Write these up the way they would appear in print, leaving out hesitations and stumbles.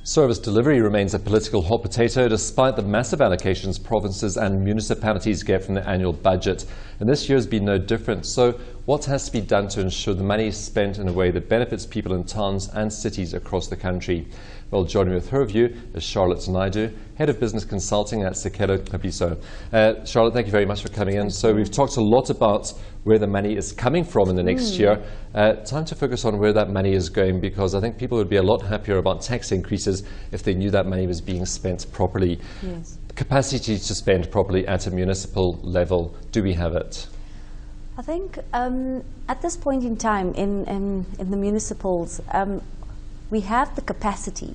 Service delivery remains a political hot potato despite the massive allocations provinces and municipalities get from the annual budget. And this year has been no different. So what has to be done to ensure the money is spent in a way that benefits people in towns and cities across the country? Well, joining me with her view is Sharlett Naidu, Head of Business Consulting at SekelaXabiso. Sharlett, thank you very much for coming in. So we've talked a lot about where the money is coming from in the next year. Time to focus on where that money is going, because I think people would be a lot happier about tax increases if they knew that money was being spent properly. Yes. Capacity to spend properly at a municipal level, do we have it? I think at this point in time in the municipals, we have the capacity,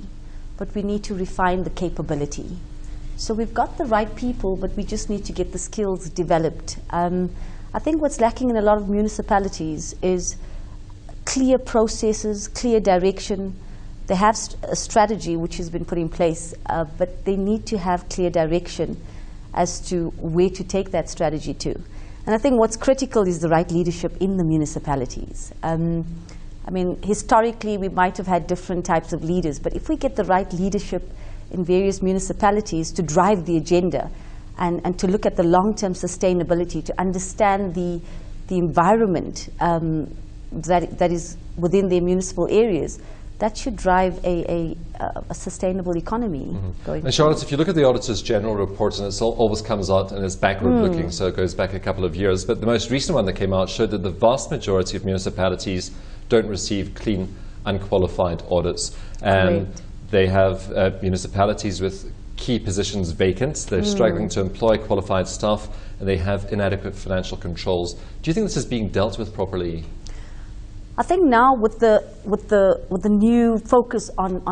but we need to refine the capability. So we've got the right people, but we just need to get the skills developed. I think what's lacking in a lot of municipalities is clear processes, clear direction. They have a strategy which has been put in place, but they need to have clear direction as to where to take that strategy to. And I think what's critical is the right leadership in the municipalities. I mean, historically, we might have had different types of leaders, but if we get the right leadership in various municipalities to drive the agenda and to look at the long-term sustainability, to understand the environment that is within their municipal areas, that should drive a sustainable economy going And Charlotte, if you look at the Auditor's General reports, and it always comes out and it's backward-looking, so it goes back a couple of years, but the most recent one that came out showed that the vast majority of municipalities don't receive clean, unqualified audits. They have municipalities with key positions vacant, they're struggling to employ qualified staff, and they have inadequate financial controls. Do you think this is being dealt with properly? I think now with the new focus on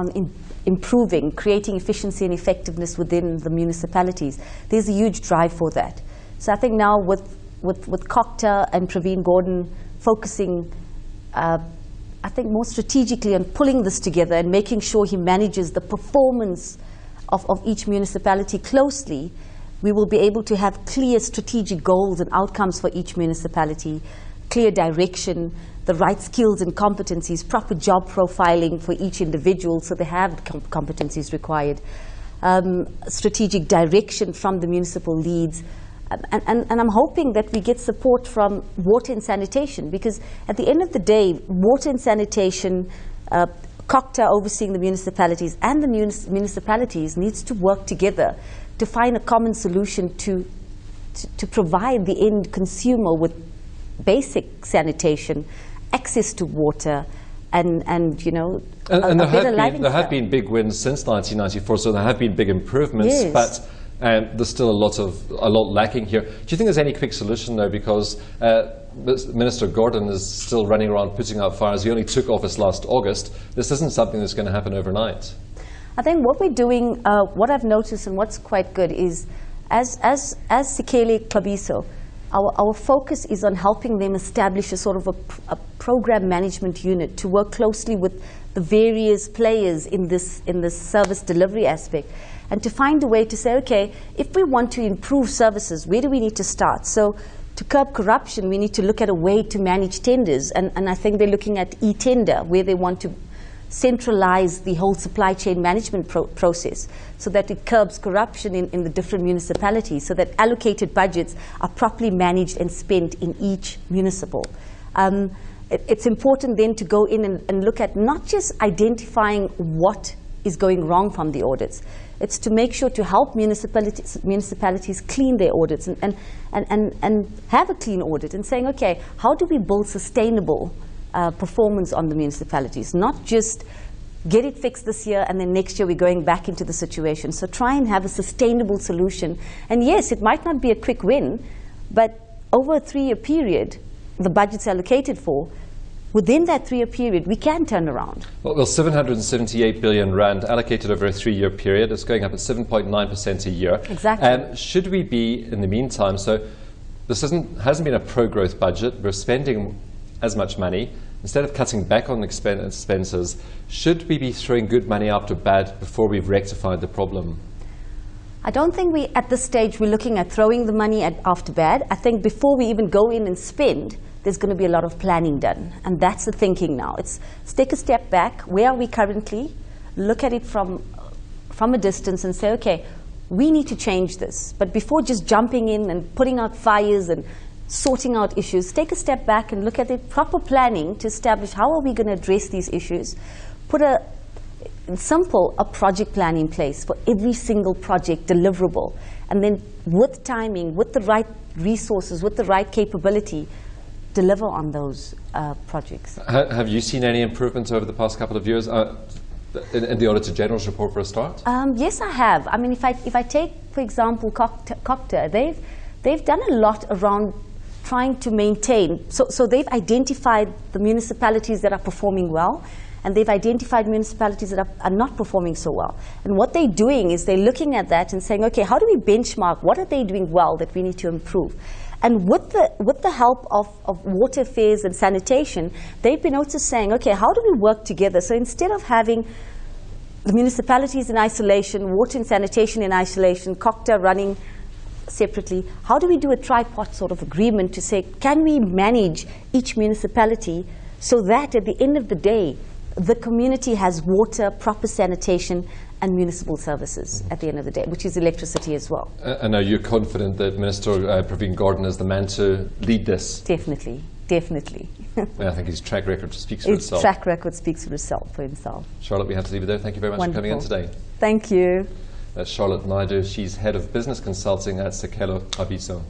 improving, creating efficiency and effectiveness within the municipalities, there's a huge drive for that. So I think now with Cocta and Praveen Gordon focusing, I think more strategically on pulling this together and making sure he manages the performance of each municipality closely, we will be able to have clear strategic goals and outcomes for each municipality, clear direction, the right skills and competencies, proper job profiling for each individual so they have competencies required, strategic direction from the municipal leads. And I'm hoping that we get support from water and sanitation, because at the end of the day, water and sanitation, Cocta overseeing the municipalities, and the municipalities needs to work together to find a common solution to provide the end consumer with basic sanitation, access to water, and you know, and there have been big wins since 1994, so there have been big improvements, yes. But there's still a lot lacking here. Do you think there's any quick solution though? Because Minister Gordon is still running around putting out fires. He only took office last August. This isn't something that's going to happen overnight. I think what we're doing, what I've noticed and what's quite good is, as SekelaXabiso, our focus is on helping them establish a sort of a program management unit to work closely with the various players in this service delivery aspect, and to find a way to say, okay, if we want to improve services, where do we need to start? So to curb corruption, we need to look at a way to manage tenders, and I think they're looking at e-tender, where they want to centralize the whole supply chain management process so that it curbs corruption in the different municipalities, so that allocated budgets are properly managed and spent in each municipal. It's important then to go in and look at not just identifying what is going wrong from the audits. It's to make sure to help municipalities clean their audits and have a clean audit, and saying, okay, how do we build sustainable performance on the municipalities, not just get it fixed this year and then next year we're going back into the situation. So try and have a sustainable solution. And yes, it might not be a quick win, but over a 3-year period, the budget's allocated for, within that 3-year period, we can turn around. Well, 778 billion rand allocated over a 3-year period. It's going up at 7.9% a year. Exactly. Should we be, in the meantime, so this hasn't been a pro-growth budget. We're spending as much money. Instead of cutting back on expenses, should we be throwing good money after bad before we've rectified the problem? I don't think at this stage, we're looking at throwing the money after bad. I think before we even go in and spend, there's going to be a lot of planning done. And that's the thinking now. Let's take a step back. Where are we currently? look at it from a distance and say, okay, we need to change this. But before just jumping in and putting out fires and sorting out issues, take a step back and look at the proper planning to establish how are we going to address these issues. Put a project plan in place for every single project deliverable. And then with timing, with the right resources, with the right capability, deliver on those projects. Have you seen any improvements over the past couple of years in the Auditor General's report for a start? Yes, I have. I mean, if I take, for example, COCTA, they've done a lot around trying to maintain. So they've identified the municipalities that are performing well, and they've identified municipalities that are not performing so well. And what they're doing is they're looking at that and saying, okay, how do we benchmark? What are they doing well that we need to improve? And with the help of water affairs and sanitation, they've been also saying, okay, how do we work together? So instead of having the municipalities in isolation, water and sanitation in isolation, COCTA running separately, how do we do a tripart sort of agreement to say, can we manage each municipality so that at the end of the day, the community has water, proper sanitation, and municipal services at the end of the day, which is electricity as well. And are you confident that Minister Praveen Gordhan is the man to lead this? Definitely, definitely. I think his track record speaks for itself. His track record speaks for himself. Sharlett, we have to leave it there. Thank you very much for coming in today. Thank you. That's Sharlett Naidu. She's Head of Business Consulting at SekelaXabiso.